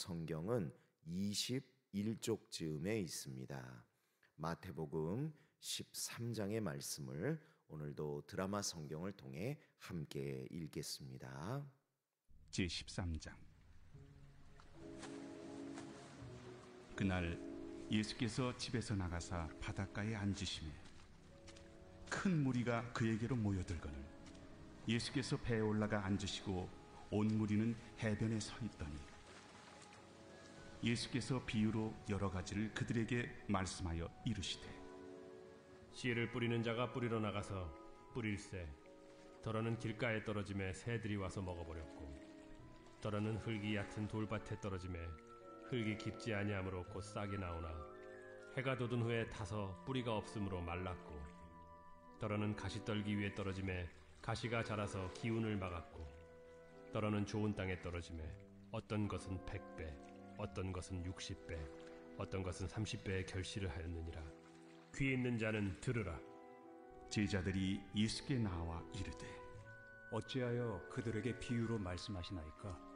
성경은 21쪽쯤에 있습니다. 마태복음 13장의 말씀을 오늘도 드라마 성경을 통해 함께 읽겠습니다. 제13장. 그날 예수께서 집에서 나가사 바닷가에 앉으시매 큰 무리가 그에게로 모여들거늘 예수께서 배에 올라가 앉으시고 온 무리는 해변에 서 있더니 예수께서 비유로 여러 가지를 그들에게 말씀하여 이르시되 씨를 뿌리는 자가 뿌리러 나가서 뿌릴새 더러는 길가에 떨어짐에 새들이 와서 먹어버렸고 더러는 흙이 얕은 돌밭에 떨어짐에 흙이 깊지 아니하므로 곧 싹이 나오나 해가 돋은 후에 타서 뿌리가 없으므로 말랐고 더러는 가시떨기 위에 떨어짐에 가시가 자라서 기운을 막았고 더러는 좋은 땅에 떨어짐에 어떤 것은 100배 어떤 것은 60배 어떤 것은 30배의 결실을 하였느니라. 귀 있는 자는 들으라. 제자들이 예수께 나와 이르되 어찌하여 그들에게 비유로 말씀하시나이까?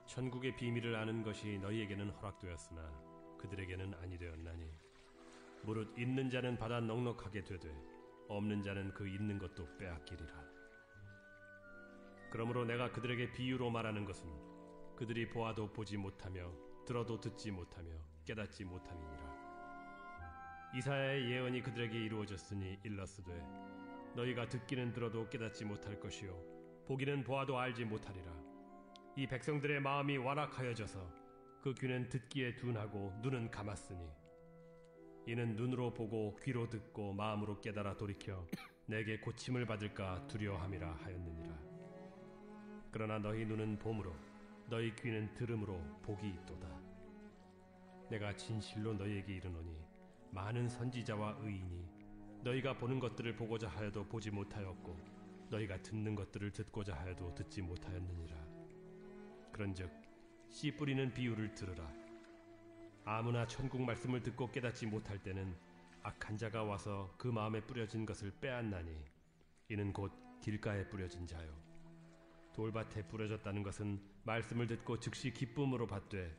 천국의 비밀을 아는 것이 너희에게는 허락되었으나 그들에게는 아니 되었나니 무릇 있는 자는 받아 넉넉하게 되되 없는 자는 그 있는 것도 빼앗기리라. 그러므로 내가 그들에게 비유로 말하는 것은 그들이 보아도 보지 못하며 들어도 듣지 못하며 깨닫지 못함이니라. 이사야의 예언이 그들에게 이루어졌으니 일렀으되 너희가 듣기는 들어도 깨닫지 못할 것이요 보기는 보아도 알지 못하리라. 이 백성들의 마음이 완악하여져서 그 귀는 듣기에 둔하고 눈은 감았으니 이는 눈으로 보고 귀로 듣고 마음으로 깨달아 돌이켜 내게 고침을 받을까 두려워함이라 하였느니라. 그러나 너희 눈은 봄으로 너희 귀는 들음으로 복이 있도다. 내가 진실로 너희에게 이르노니 많은 선지자와 의인이 너희가 보는 것들을 보고자 하여도 보지 못하였고 너희가 듣는 것들을 듣고자 하여도 듣지 못하였느니라. 그런즉 씨 뿌리는 비유를 들으라. 아무나 천국 말씀을 듣고 깨닫지 못할 때는 악한 자가 와서 그 마음에 뿌려진 것을 빼앗나니 이는 곧 길가에 뿌려진 자요 돌밭에 뿌려졌다는 것은 말씀을 듣고 즉시 기쁨으로 받되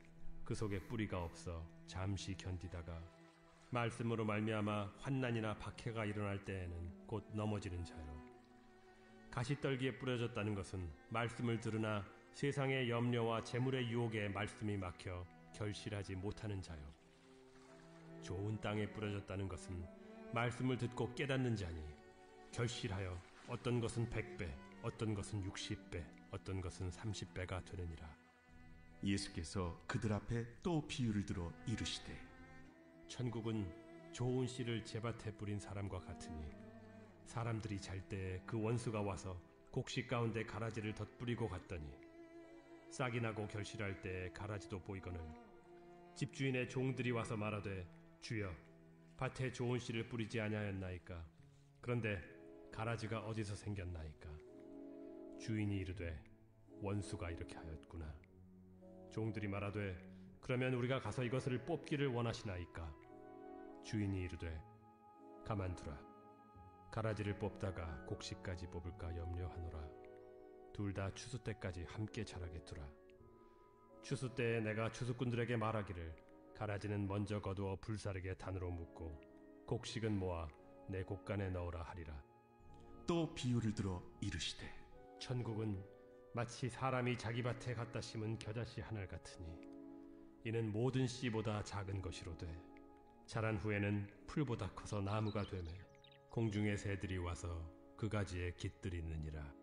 그 속에 뿌리가 없어 잠시 견디다가 말씀으로 말미암아 환난이나 박해가 일어날 때에는 곧 넘어지는 자요 가시떨기에 뿌려졌다는 것은 말씀을 들으나 세상의 염려와 재물의 유혹에 말씀이 막혀 결실하지 못하는 자요 좋은 땅에 뿌려졌다는 것은 말씀을 듣고 깨닫는 자니 결실하여 어떤 것은 100배 어떤 것은 60배 어떤 것은 30배가 되느니라. 예수께서 그들 앞에 또 비유를 들어 이르시되 천국은 좋은 씨를 제밭에 뿌린 사람과 같으니 사람들이 잘 때에 그 원수가 와서 곡식 가운데 가라지를 덧뿌리고 갔더니 싹이 나고 결실할 때에 가라지도 보이거늘 집주인의 종들이 와서 말하되 주여 밭에 좋은 씨를 뿌리지 아니하였나이까? 그런데 가라지가 어디서 생겼나이까? 주인이 이르되 원수가 이렇게 하였구나. 종들이 말하되 그러면 우리가 가서 이것을 뽑기를 원하시나이까? 주인이 이르되 가만두라. 가라지를 뽑다가 곡식까지 뽑을까 염려하노라. 둘 다 추수 때까지 함께 자라게 두라. 추수 때에 내가 추수꾼들에게 말하기를 가라지는 먼저 거두어 불사르게 단으로 묶고 곡식은 모아 내 곡간에 넣으라 하리라. 또 비유를 들어 이르시되 천국은 마치 사람이 자기 밭에 갖다 심은 겨자씨 하늘 같으니 이는 모든 씨보다 작은 것이로되 자란 후에는 풀보다 커서 나무가 되매 공중의 새들이 와서 그 가지에 깃들이느니라.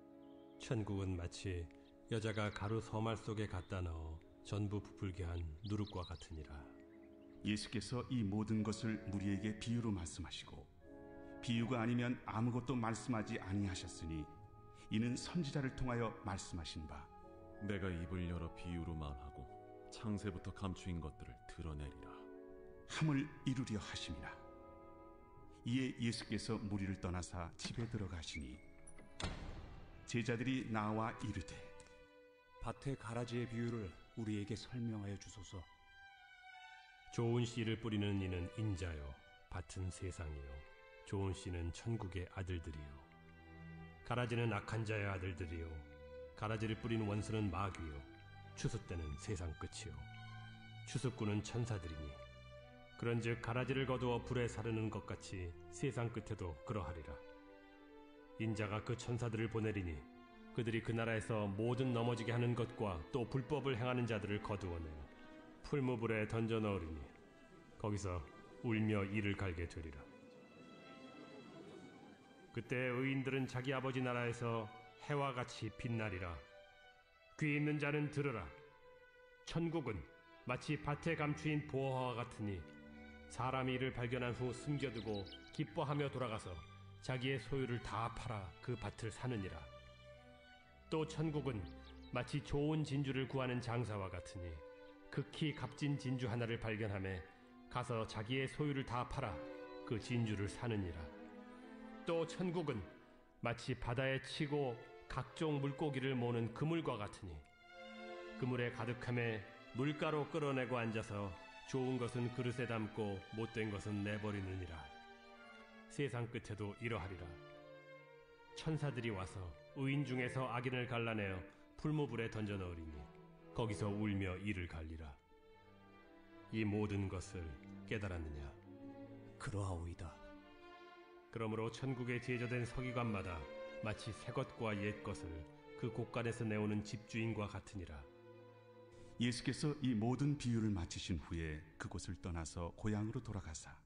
천국은 마치 여자가 가루 서말 속에 갖다 넣어 전부 부풀게 한 누룩과 같으니라. 예수께서 이 모든 것을 무리에게 비유로 말씀하시고 비유가 아니면 아무것도 말씀하지 아니하셨으니 이는 선지자를 통하여 말씀하신 바 내가 입을 열어 비유로 말하고 창세부터 감추인 것들을 드러내리라 함을 이루려 하심이라. 이에 예수께서 무리를 떠나사 집에 들어가시니 제자들이 나와 이르되 밭의 가라지의 비유를 우리에게 설명하여 주소서. 좋은 씨를 뿌리는 이는 인자요 밭은 세상이요 좋은 씨는 천국의 아들들이요 가라지는 악한 자의 아들들이요 가라지를 뿌린 원수는 마귀요 추수 때는 세상 끝이요 추수꾼은 천사들이니 그런즉 가라지를 거두어 불에 사르는 것 같이 세상 끝에도 그러하리라. 인자가 그 천사들을 보내리니 그들이 그 나라에서 모든 넘어지게 하는 것과 또 불법을 행하는 자들을 거두어내어 풀무불에 던져 넣으리니 거기서 울며 이를 갈게 되리라. 그때 의인들은 자기 아버지 나라에서 해와 같이 빛나리라. 귀 있는 자는 들으라. 천국은 마치 밭에 감추인 보화와 같으니 사람이 이를 발견한 후 숨겨두고 기뻐하며 돌아가서 자기의 소유를 다 팔아 그 밭을 사느니라. 또 천국은 마치 좋은 진주를 구하는 장사와 같으니 극히 값진 진주 하나를 발견하며 가서 자기의 소유를 다 팔아 그 진주를 사느니라. 또 천국은 마치 바다에 치고 각종 물고기를 모는 그물과 같으니 그물에 가득함에 물가로 끌어내고 앉아서 좋은 것은 그릇에 담고 못된 것은 내버리느니라. 세상 끝에도 이러하리라. 천사들이 와서 의인 중에서 악인을 갈라내어 풀무불에 던져 넣으리니 거기서 울며 이를 갈리라. 이 모든 것을 깨달았느냐? 그러하오이다. 그러므로 천국에 제조된 서기관마다 마치 새 것과 옛 것을 그 곳간에서 내오는 집주인과 같으니라. 예수께서 이 모든 비유를 마치신 후에 그곳을 떠나서 고향으로 돌아가사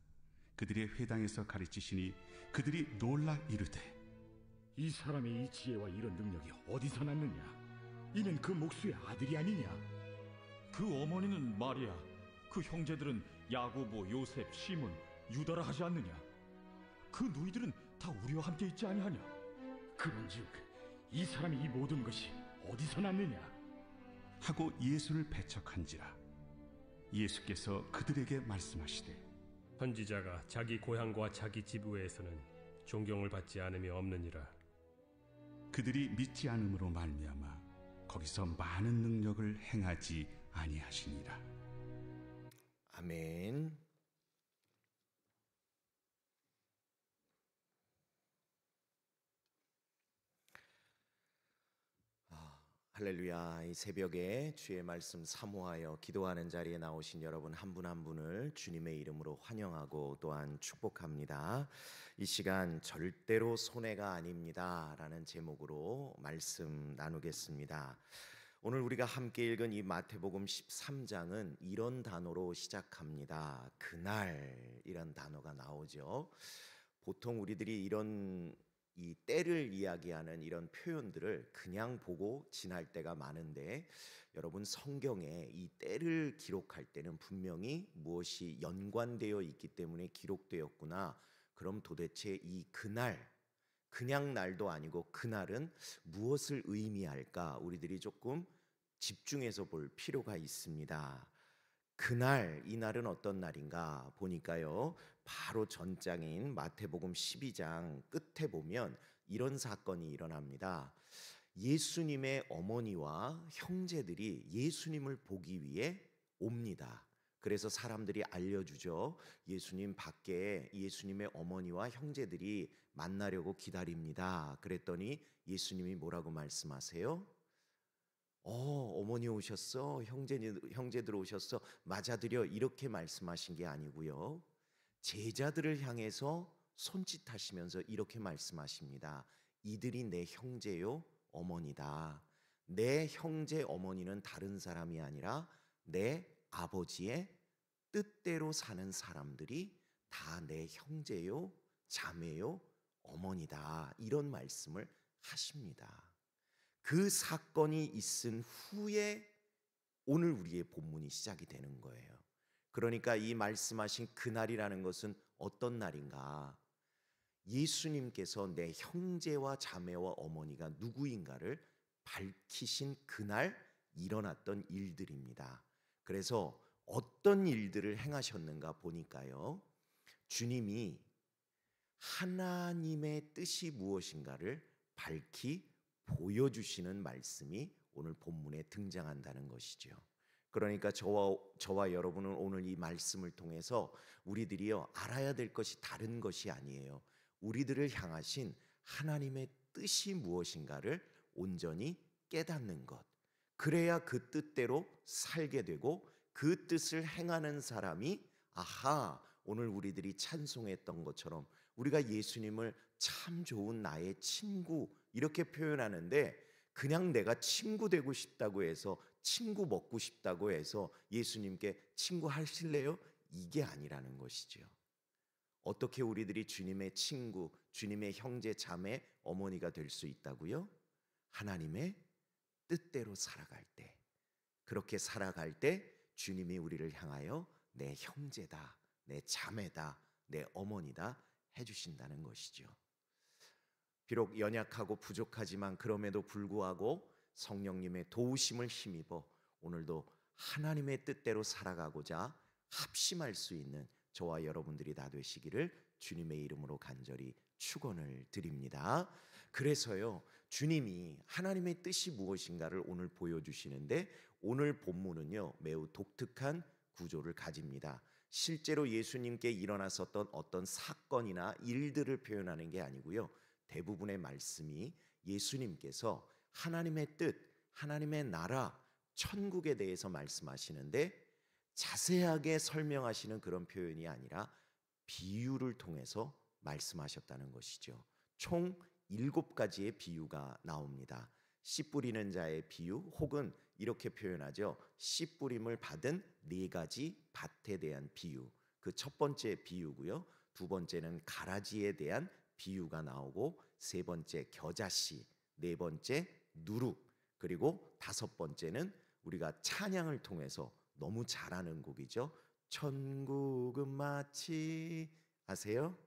그들의 회당에서 가르치시니 그들이 놀라 이르되 이 사람의 이 지혜와 이런 능력이 어디서 났느냐? 이는 그 목수의 아들이 아니냐? 그 어머니는 마리아, 그 형제들은 야고보, 요셉, 시몬, 유다라 하지 않느냐? 그 누이들은 다 우리와 함께 있지 아니하냐? 그런즉 이 사람의 이 모든 것이 어디서 났느냐? 하고 예수를 배척한지라. 예수께서 그들에게 말씀하시되 선지자가 자기 고향과 자기 집 외에서는 존경을 받지 않음이 없느니라. 그들이 믿지 않음으로 말미암아 거기서 많은 능력을 행하지 아니하시니라. 아멘. 할렐루야. 이 새벽에 주의 말씀 사모하여 기도하는 자리에 나오신 여러분 한 분 한 분을 주님의 이름으로 환영하고 또한 축복합니다. 이 시간 절대로 손해가 아닙니다 라는 제목으로 말씀 나누겠습니다. 오늘 우리가 함께 읽은 이 마태복음 13장은 이런 단어로 시작합니다. 그날이란 단어가 나오죠. 보통 우리들이 이런 이 때를 이야기하는 이런 표현들을 그냥 보고 지날 때가 많은데, 여러분 성경에 이 때를 기록할 때는 분명히 무엇이 연관되어 있기 때문에 기록되었구나. 그럼 도대체 이 그날, 그냥 날도 아니고 그날은 무엇을 의미할까? 우리들이 조금 집중해서 볼 필요가 있습니다. 그날, 이 날은 어떤 날인가 보니까요, 바로 전장인 마태복음 12장 끝에 보면 이런 사건이 일어납니다. 예수님의 어머니와 형제들이 예수님을 보기 위해 옵니다. 그래서 사람들이 알려주죠. 예수님 밖에 예수님의 어머니와 형제들이 만나려고 기다립니다. 그랬더니 예수님이 뭐라고 말씀하세요? 어머니 오셨어? 형제들 오셨어? 맞아들여. 이렇게 말씀하신 게 아니고요. 제자들을 향해서 손짓하시면서 이렇게 말씀하십니다. 이들이 내 형제요 어머니다. 내 형제 어머니는 다른 사람이 아니라 내 아버지의 뜻대로 사는 사람들이 다 내 형제요 자매요 어머니다. 이런 말씀을 하십니다. 그 사건이 있은 후에 오늘 우리의 본문이 시작이 되는 거예요. 그러니까 이 말씀하신 그날이라는 것은 어떤 날인가? 예수님께서 내 형제와 자매와 어머니가 누구인가를 밝히신 그날 일어났던 일들입니다. 그래서 어떤 일들을 행하셨는가 보니까요, 주님이 하나님의 뜻이 무엇인가를 밝히 보여주시는 말씀이 오늘 본문에 등장한다는 것이죠. 그러니까 저와 여러분은 오늘 이 말씀을 통해서 우리들이요 알아야 될 것이 다른 것이 아니에요. 우리들을 향하신 하나님의 뜻이 무엇인가를 온전히 깨닫는 것, 그래야 그 뜻대로 살게 되고 그 뜻을 행하는 사람이 아하, 오늘 우리들이 찬송했던 것처럼 우리가 예수님을 참 좋은 나의 친구 이렇게 표현하는데 그냥 내가 친구 되고 싶다고 해서 친구 먹고 싶다고 해서 예수님께 친구 하실래요? 이게 아니라는 것이죠. 어떻게 우리들이 주님의 친구, 주님의 형제, 자매, 어머니가 될 수 있다고요? 하나님의 뜻대로 살아갈 때, 그렇게 살아갈 때 주님이 우리를 향하여 내 형제다, 내 자매다, 내 어머니다 해주신다는 것이죠. 비록 연약하고 부족하지만 그럼에도 불구하고 성령님의 도우심을 힘입어 오늘도 하나님의 뜻대로 살아가고자 합심할 수 있는 저와 여러분들이 다 되시기를 주님의 이름으로 간절히 축원을 드립니다. 그래서요, 주님이 하나님의 뜻이 무엇인가를 오늘 보여주시는데 오늘 본문은요 매우 독특한 구조를 가집니다. 실제로 예수님께 일어났었던 어떤 사건이나 일들을 표현하는 게 아니고요, 대부분의 말씀이 예수님께서 하나님의 뜻, 하나님의 나라, 천국에 대해서 말씀하시는데 자세하게 설명하시는 그런 표현이 아니라 비유를 통해서 말씀하셨다는 것이죠. 총 7가지의 비유가 나옵니다. 씨 뿌리는 자의 비유, 혹은 이렇게 표현하죠. 씨 뿌림을 받은 4가지 밭에 대한 비유. 그 첫 번째 비유고요. 두 번째는 가라지에 대한 비유가 나오고, 세 번째 겨자씨, 네 번째 누룩, 그리고 다섯 번째는 우리가 찬양을 통해서 너무 잘 아는 곡이죠. 천국은 마치, 아세요?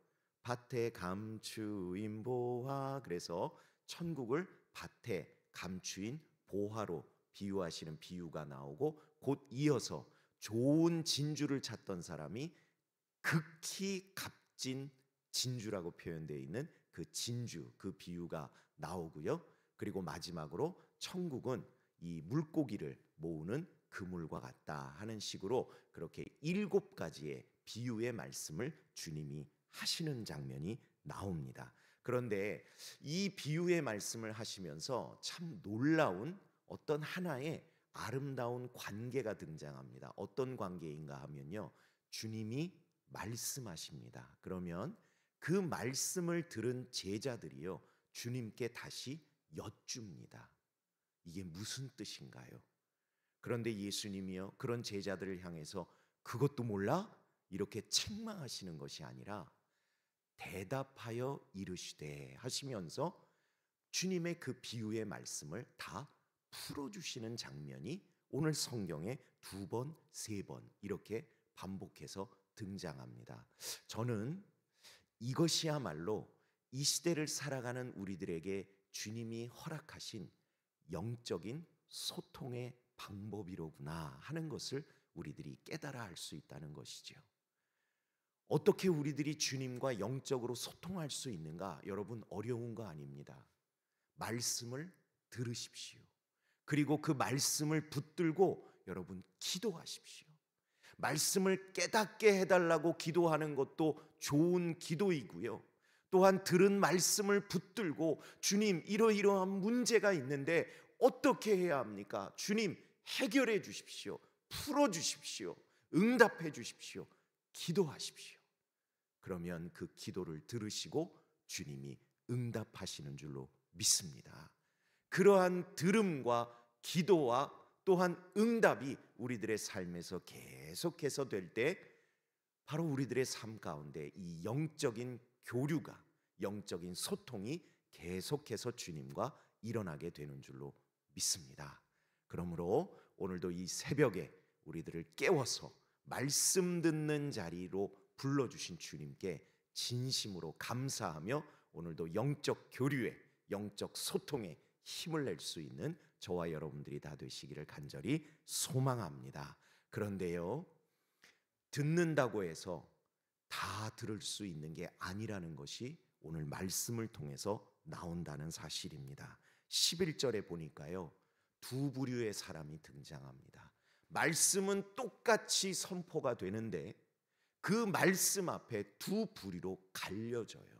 밭에 감추인 보화. 그래서 천국을 밭에 감추인 보화로 비유하시는 비유가 나오고, 곧 이어서 좋은 진주를 찾던 사람이 극히 값진 진주라고 표현되어 있는 그 진주, 그 비유가 나오고요. 그리고 마지막으로 천국은 이 물고기를 모으는 그물과 같다 하는 식으로 그렇게 7가지의 비유의 말씀을 주님이 하시는 장면이 나옵니다. 그런데 이 비유의 말씀을 하시면서 참 놀라운 어떤 하나의 아름다운 관계가 등장합니다. 어떤 관계인가 하면요, 주님이 말씀하십니다. 그러면 그 말씀을 들은 제자들이요 주님께 다시 여쭙니다. 이게 무슨 뜻인가요? 그런데 예수님이요 그런 제자들을 향해서 그것도 몰라? 이렇게 책망하시는 것이 아니라 대답하여 이르시되 하시면서 주님의 그 비유의 말씀을 다 풀어주시는 장면이 오늘 성경에 2번, 3번 이렇게 반복해서 등장합니다. 저는 이것이야말로 이 시대를 살아가는 우리들에게 주님이 허락하신 영적인 소통의 방법이로구나 하는 것을 우리들이 깨달아 알 수 있다는 것이죠. 어떻게 우리들이 주님과 영적으로 소통할 수 있는가? 여러분, 어려운 거 아닙니다. 말씀을 들으십시오. 그리고 그 말씀을 붙들고 여러분 기도하십시오. 말씀을 깨닫게 해달라고 기도하는 것도 좋은 기도이고요, 또한 들은 말씀을 붙들고 주님 이러이러한 문제가 있는데 어떻게 해야 합니까? 주님 해결해 주십시오. 풀어 주십시오. 응답해 주십시오. 기도하십시오. 그러면 그 기도를 들으시고 주님이 응답하시는 줄로 믿습니다. 그러한 들음과 기도와 또한 응답이 우리들의 삶에서 계속해서 될 때 바로 우리들의 삶 가운데 이 영적인 교류가, 영적인 소통이 계속해서 주님과 일어나게 되는 줄로 믿습니다. 그러므로 오늘도 이 새벽에 우리들을 깨워서 말씀 듣는 자리로 불러주신 주님께 진심으로 감사하며 오늘도 영적 교류에, 영적 소통에 힘을 낼 수 있는 저와 여러분들이 다 되시기를 간절히 소망합니다. 그런데요, 듣는다고 해서 다 들을 수 있는 게 아니라는 것이 오늘 말씀을 통해서 나온다는 사실입니다. 11절에 보니까요 2부류의 사람이 등장합니다. 말씀은 똑같이 선포가 되는데 그 말씀 앞에 2부류로 갈려져요.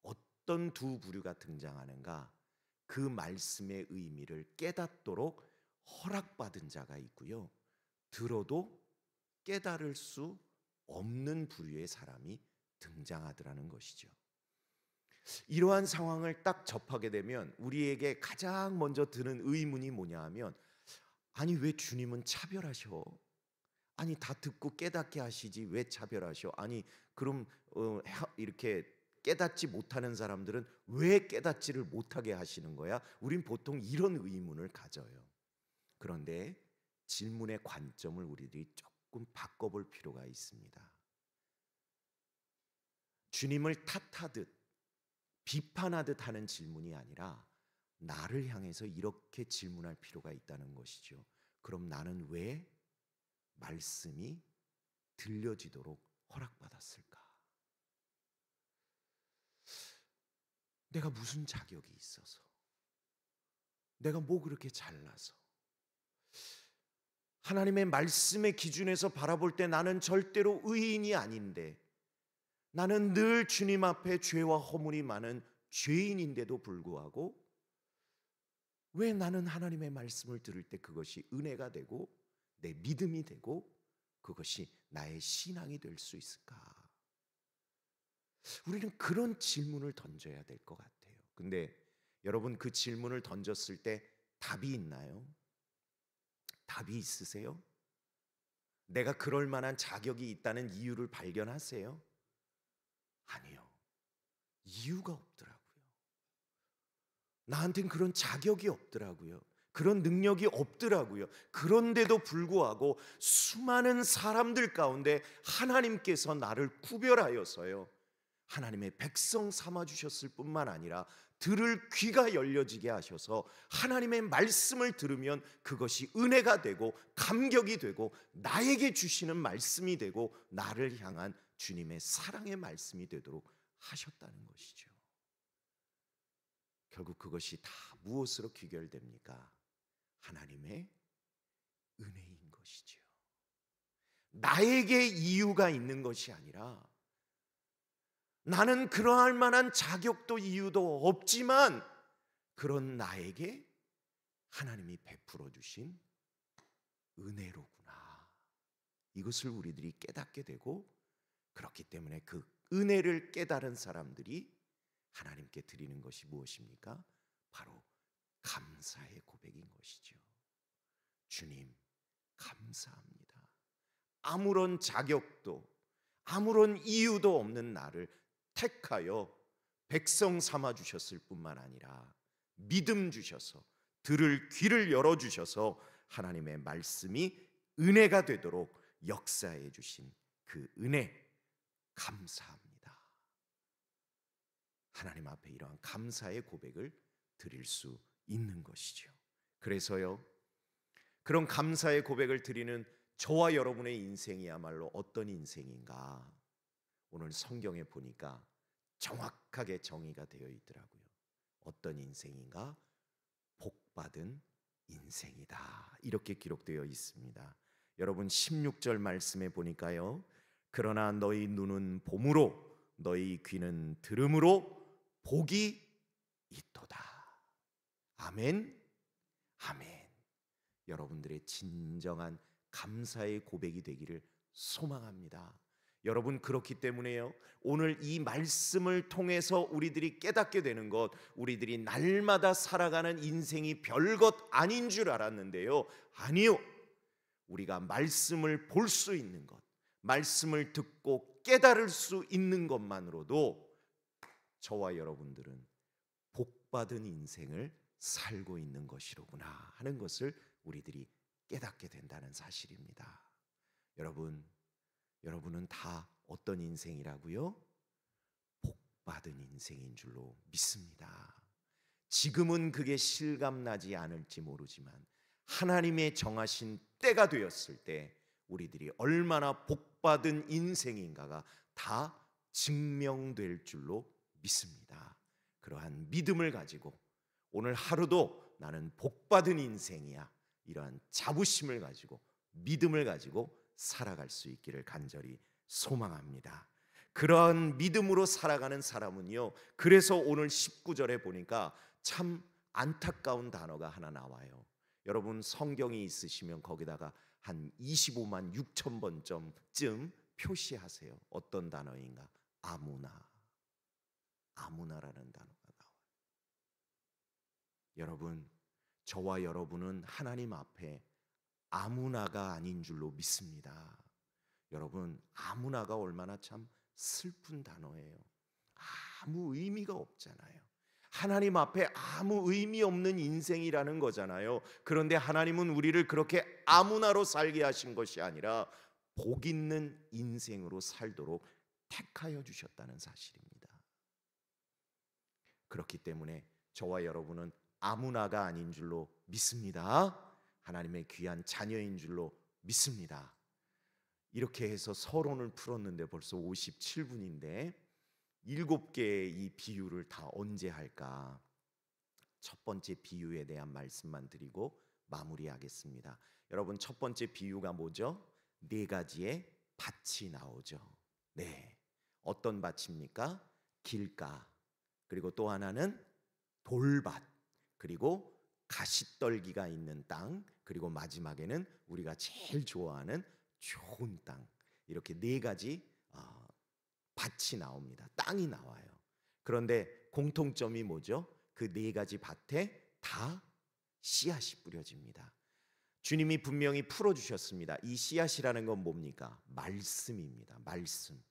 어떤 2부류가 등장하는가? 그 말씀의 의미를 깨닫도록 허락받은 자가 있고요. 들어도 깨달을 수 없는 부류의 사람이 등장하더라는 것이죠. 이러한 상황을 딱 접하게 되면 우리에게 가장 먼저 드는 의문이 뭐냐 하면, 아니 왜 주님은 차별하셔? 아니 다 듣고 깨닫게 하시지 왜 차별하셔? 아니 그럼 이렇게 깨닫지 못하는 사람들은 왜 깨닫지를 못하게 하시는 거야? 우린 보통 이런 의문을 가져요. 그런데 질문의 관점을 우리들이 조금 바꿔볼 필요가 있습니다. 주님을 탓하듯 비판하듯 하는 질문이 아니라 나를 향해서 이렇게 질문할 필요가 있다는 것이죠. 그럼 나는 왜 말씀이 들려지도록 허락받았을까? 내가 무슨 자격이 있어서? 내가 뭐 그렇게 잘나서? 하나님의 말씀의 기준에서 바라볼 때 나는 절대로 의인이 아닌데, 나는 늘 주님 앞에 죄와 허물이 많은 죄인인데도 불구하고 왜 나는 하나님의 말씀을 들을 때 그것이 은혜가 되고 내 믿음이 되고 그것이 나의 신앙이 될 수 있을까? 우리는 그런 질문을 던져야 될 것 같아요. 근데 여러분, 그 질문을 던졌을 때 답이 있나요? 답이 있으세요? 내가 그럴 만한 자격이 있다는 이유를 발견하세요? 아니요. 이유가 없더라고요. 나한텐 그런 자격이 없더라고요. 그런 능력이 없더라고요. 그런데도 불구하고 수많은 사람들 가운데 하나님께서 나를 구별하여서요, 하나님의 백성 삼아주셨을 뿐만 아니라 들을 귀가 열려지게 하셔서 하나님의 말씀을 들으면 그것이 은혜가 되고 감격이 되고 나에게 주시는 말씀이 되고 나를 향한 주님의 사랑의 말씀이 되도록 하셨다는 것이죠. 결국 그것이 다 무엇으로 귀결됩니까? 하나님의 은혜인 것이죠. 나에게 이유가 있는 것이 아니라, 나는 그러할 만한 자격도 이유도 없지만 그런 나에게 하나님이 베풀어 주신 은혜로구나. 이것을 우리들이 깨닫게 되고, 그렇기 때문에 그 은혜를 깨달은 사람들이 하나님께 드리는 것이 무엇입니까? 바로 감사의 고백인 것이죠. 주님, 감사합니다. 아무런 자격도 아무런 이유도 없는 나를 택하여 백성 삼아 주셨을 뿐만 아니라 믿음 주셔서 들을 귀를 열어 주셔서 하나님의 말씀이 은혜가 되도록 역사해 주신 그 은혜, 감사합니다. 하나님 앞에 이러한 감사의 고백을 드릴 수 있는 것이죠. 그래서요, 그런 감사의 고백을 드리는 저와 여러분의 인생이야말로 어떤 인생인가? 오늘 성경에 보니까 정확하게 정의가 되어 있더라고요. 어떤 인생인가? 복받은 인생이다. 이렇게 기록되어 있습니다. 여러분 16절 말씀에 보니까요, 그러나 너희 눈은 봄으로 너희 귀는 들음으로 복이 있도다. 아멘, 아멘. 여러분들의 진정한 감사의 고백이 되기를 소망합니다. 여러분, 그렇기 때문에요, 오늘 이 말씀을 통해서 우리들이 깨닫게 되는 것, 우리들이 날마다 살아가는 인생이 별것 아닌 줄 알았는데요, 아니요. 우리가 말씀을 볼 수 있는 것, 말씀을 듣고 깨달을 수 있는 것만으로도 저와 여러분들은 복받은 인생을 살고 있는 것이로구나 하는 것을 우리들이 깨닫게 된다는 사실입니다. 여러분은 다 어떤 인생이라고요? 복받은 인생인 줄로 믿습니다. 지금은 그게 실감나지 않을지 모르지만 하나님의 정하신 때가 되었을 때 우리들이 얼마나 복받은 인생인가가 다 증명될 줄로 믿습니다. 그러한 믿음을 가지고 오늘 하루도 나는 복받은 인생이야, 이러한 자부심을 가지고 믿음을 가지고 살아갈 수 있기를 간절히 소망합니다. 그러한 믿음으로 살아가는 사람은요, 그래서 오늘 19절에 보니까 참 안타까운 단어가 하나 나와요. 여러분 성경이 있으시면 거기다가 한 25만 6천 번쯤 표시하세요. 어떤 단어인가? 아무나. 아무나라는 단어가 나와요. 여러분, 저와 여러분은 하나님 앞에 아무나가 아닌 줄로 믿습니다. 여러분, 아무나가 얼마나 참 슬픈 단어예요. 아무 의미가 없잖아요. 하나님 앞에 아무 의미 없는 인생이라는 거잖아요. 그런데 하나님은 우리를 그렇게 아무나로 살게 하신 것이 아니라 복 있는 인생으로 살도록 택하여 주셨다는 사실입니다. 그렇기 때문에 저와 여러분은 아무나가 아닌 줄로 믿습니다. 하나님의 귀한 자녀인 줄로 믿습니다. 이렇게 해서 서론을 풀었는데 벌써 57분인데 7개의 이 비유를 다 언제 할까? 첫 번째 비유에 대한 말씀만 드리고 마무리하겠습니다. 여러분, 첫 번째 비유가 뭐죠? 4가지의 밭이 나오죠. 네, 어떤 밭입니까? 길가, 그리고 또 하나는 돌밭, 그리고 가시떨기가 있는 땅, 그리고 마지막에는 우리가 제일 좋아하는 좋은 땅. 이렇게 4가지 밭이 나옵니다. 땅이 나와요. 그런데 공통점이 뭐죠? 그 4가지 밭에 다 씨앗이 뿌려집니다. 주님이 분명히 풀어주셨습니다. 이 씨앗이라는 건 뭡니까? 말씀입니다. 말씀.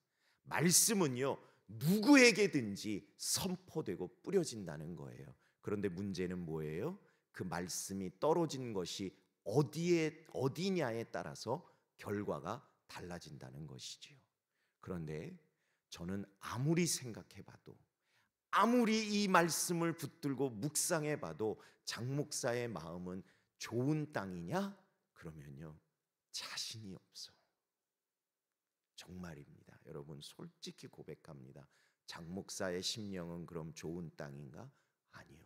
말씀은요, 누구에게든지 선포되고 뿌려진다는 거예요. 그런데 문제는 뭐예요? 그 말씀이 떨어진 것이 어디냐에 따라서 결과가 달라진다는 것이지요. 그런데 저는 아무리 생각해봐도, 아무리 이 말씀을 붙들고 묵상해봐도 장 목사의 마음은 좋은 땅이냐? 그러면요, 자신이 없어요. 정말입니다. 여러분, 솔직히 고백합니다. 장 목사의 심령은 그럼 좋은 땅인가? 아니요.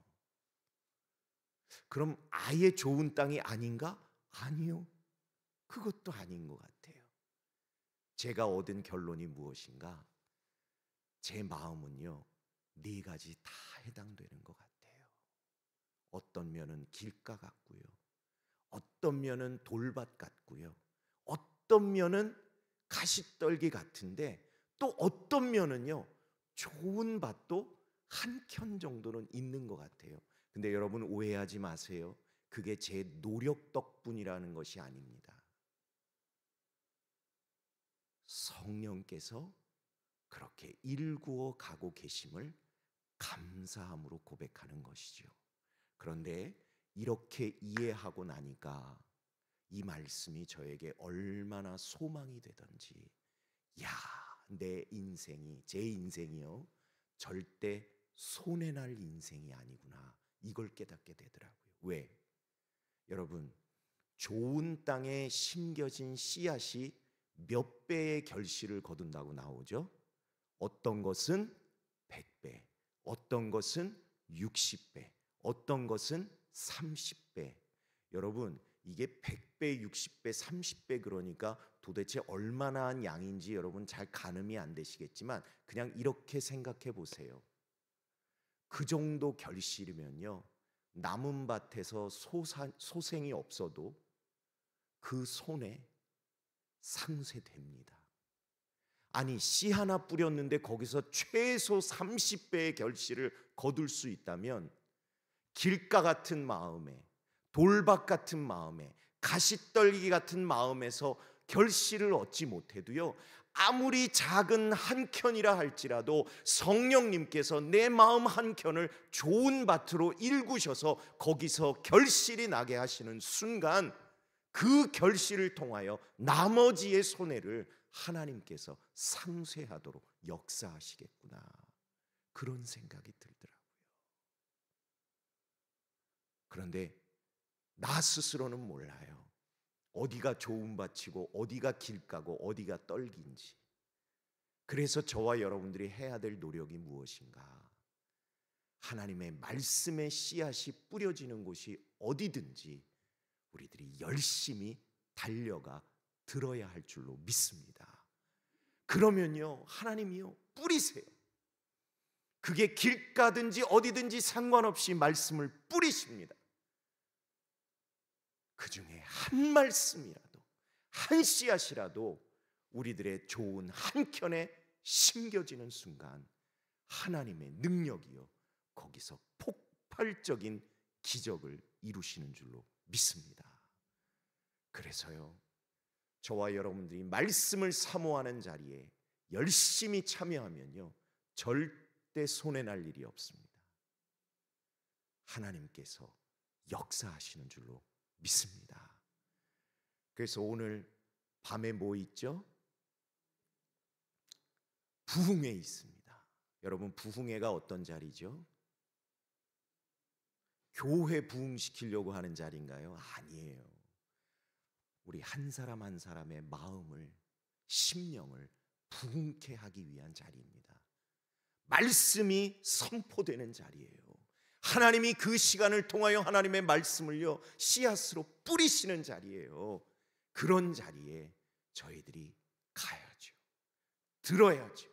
그럼 아예 좋은 땅이 아닌가? 아니요. 그것도 아닌 것 같아요. 제가 얻은 결론이 무엇인가? 제 마음은요, 4가지 다 해당되는 것 같아요. 어떤 면은 길가 같고요, 어떤 면은 돌밭 같고요, 어떤 면은 가시떨기 같은데, 또 어떤 면은요, 좋은 밭도 한 켠 정도는 있는 것 같아요. 근데 여러분, 오해하지 마세요. 그게 제 노력 덕분이라는 것이 아닙니다. 성령께서 그렇게 일구어 가고 계심을 감사함으로 고백하는 것이죠. 그런데 이렇게 이해하고 나니까 이 말씀이 저에게 얼마나 소망이 되던지, 야, 내 인생이, 제 인생이요, 절대 손해날 인생이 아니구나, 이걸 깨닫게 되더라고요. 왜? 여러분, 좋은 땅에 심겨진 씨앗이 몇 배의 결실을 거둔다고 나오죠? 어떤 것은 100배, 어떤 것은 60배, 어떤 것은 30배. 여러분, 이게 100배, 60배, 30배 그러니까 도대체 얼마나 한 양인지 여러분 잘 가늠이 안 되시겠지만 그냥 이렇게 생각해 보세요. 그 정도 결실이면요, 남은 밭에서 소생이 없어도 그 손에 상쇄됩니다. 아니, 씨 하나 뿌렸는데 거기서 최소 30배의 결실을 거둘 수 있다면 길가 같은 마음에, 돌밭 같은 마음에, 가시떨기 같은 마음에서 결실을 얻지 못해도요, 아무리 작은 한 켠이라 할지라도 성령님께서 내 마음 한 켠을 좋은 밭으로 일구셔서 거기서 결실이 나게 하시는 순간, 그 결실을 통하여 나머지의 손해를 하나님께서 상쇄하도록 역사하시겠구나, 그런 생각이 들더라고요. 그런데 나 스스로는 몰라요. 어디가 좋은 밭이고 어디가 길가고 어디가 떨기인지. 그래서 저와 여러분들이 해야 될 노력이 무엇인가? 하나님의 말씀의 씨앗이 뿌려지는 곳이 어디든지 우리들이 열심히 달려가 들어야 할 줄로 믿습니다. 그러면요, 하나님이요, 뿌리세요. 그게 길가든지 어디든지 상관없이 말씀을 뿌리십니다. 그 중에 한 말씀이라도, 한 씨앗이라도 우리들의 좋은 한 켠에 심겨지는 순간 하나님의 능력이요 거기서 폭발적인 기적을 이루시는 줄로 믿습니다. 그래서요, 저와 여러분들이 말씀을 사모하는 자리에 열심히 참여하면요 절대 손해날 일이 없습니다. 하나님께서 역사하시는 줄로 믿습니다. 그래서 오늘 밤에 뭐 있죠? 부흥회 있습니다. 여러분, 부흥회가 어떤 자리죠? 교회 부흥시키려고 하는 자리인가요? 아니에요. 우리 한 사람 한 사람의 마음을, 심령을 부흥케 하기 위한 자리입니다. 말씀이 선포되는 자리예요. 하나님이 그 시간을 통하여 하나님의 말씀을요 씨앗으로 뿌리시는 자리예요. 그런 자리에 저희들이 가야죠. 들어야죠.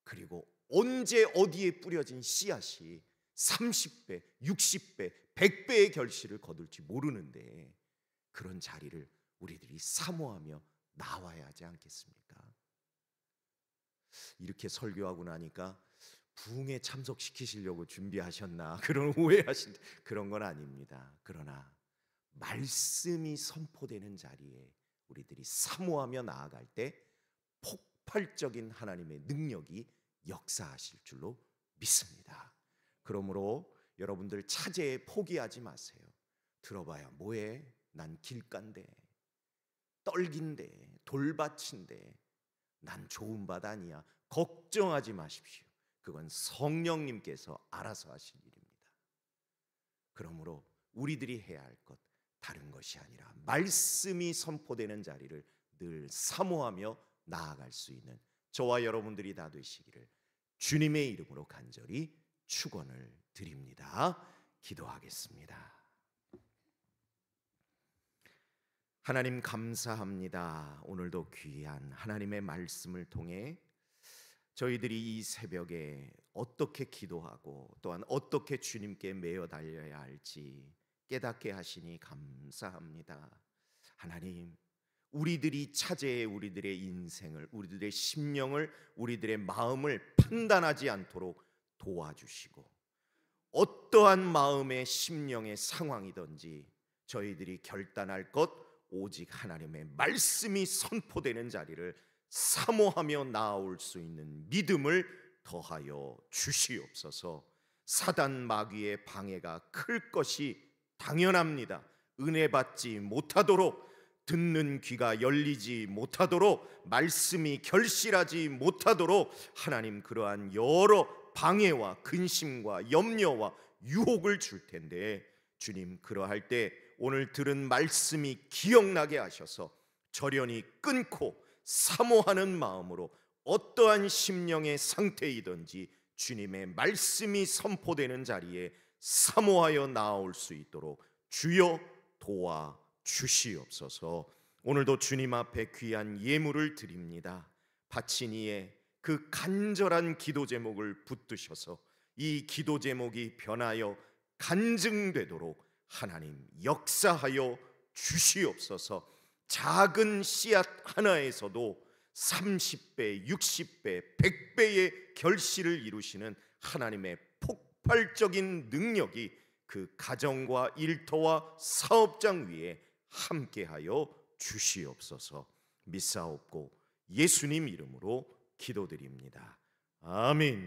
그리고 언제 어디에 뿌려진 씨앗이 30배, 60배, 100배의 결실을 거둘지 모르는데 그런 자리를 우리들이 사모하며 나와야 하지 않겠습니까? 이렇게 설교하고 나니까 부흥에 참석시키시려고 준비하셨나 그런 오해하신 그런 건 아닙니다. 그러나 말씀이 선포되는 자리에 우리들이 사모하며 나아갈 때 폭발적인 하나님의 능력이 역사하실 줄로 믿습니다. 그러므로 여러분들 차제에 포기하지 마세요. 들어봐야 뭐해? 난 길가인데, 떨긴데, 돌밭인데 난 좋은 밭 아니야. 걱정하지 마십시오. 그건 성령님께서 알아서 하실 일입니다. 그러므로 우리들이 해야 할 것 다른 것이 아니라 말씀이 선포되는 자리를 늘 사모하며 나아갈 수 있는 저와 여러분들이 다 되시기를 주님의 이름으로 간절히 축원을 드립니다. 기도하겠습니다. 하나님 감사합니다. 오늘도 귀한 하나님의 말씀을 통해 저희들이 이 새벽에 어떻게 기도하고 또한 어떻게 주님께 매어 달려야 할지 깨닫게 하시니 감사합니다. 하나님, 우리들이 차제에 우리들의 인생을, 우리들의 심령을, 우리들의 마음을 판단하지 않도록 도와주시고 어떠한 마음의 심령의 상황이든지 저희들이 결단할 것 오직 하나님의 말씀이 선포되는 자리를 사모하며 나아올 수 있는 믿음을 더하여 주시옵소서. 사단 마귀의 방해가 클 것이 당연합니다. 은혜 받지 못하도록, 듣는 귀가 열리지 못하도록, 말씀이 결실하지 못하도록 하나님 그러한 여러 방해와 근심과 염려와 유혹을 줄 텐데 주님, 그러할 때 오늘 들은 말씀이 기억나게 하셔서 절연히 끊고 사모하는 마음으로 어떠한 심령의 상태이든지 주님의 말씀이 선포되는 자리에 사모하여 나아올 수 있도록 주여 도와 주시옵소서. 오늘도 주님 앞에 귀한 예물을 드립니다. 바친 이에 그 간절한 기도 제목을 붙드셔서 이 기도 제목이 변하여 간증되도록 하나님 역사하여 주시옵소서. 작은 씨앗 하나에서도 30배, 60배, 100배의 결실을 이루시는 하나님의 폭발적인 능력이 그 가정과 일터와 사업장 위에 함께하여 주시옵소서. 믿사옵고 예수님 이름으로 기도드립니다. 아멘.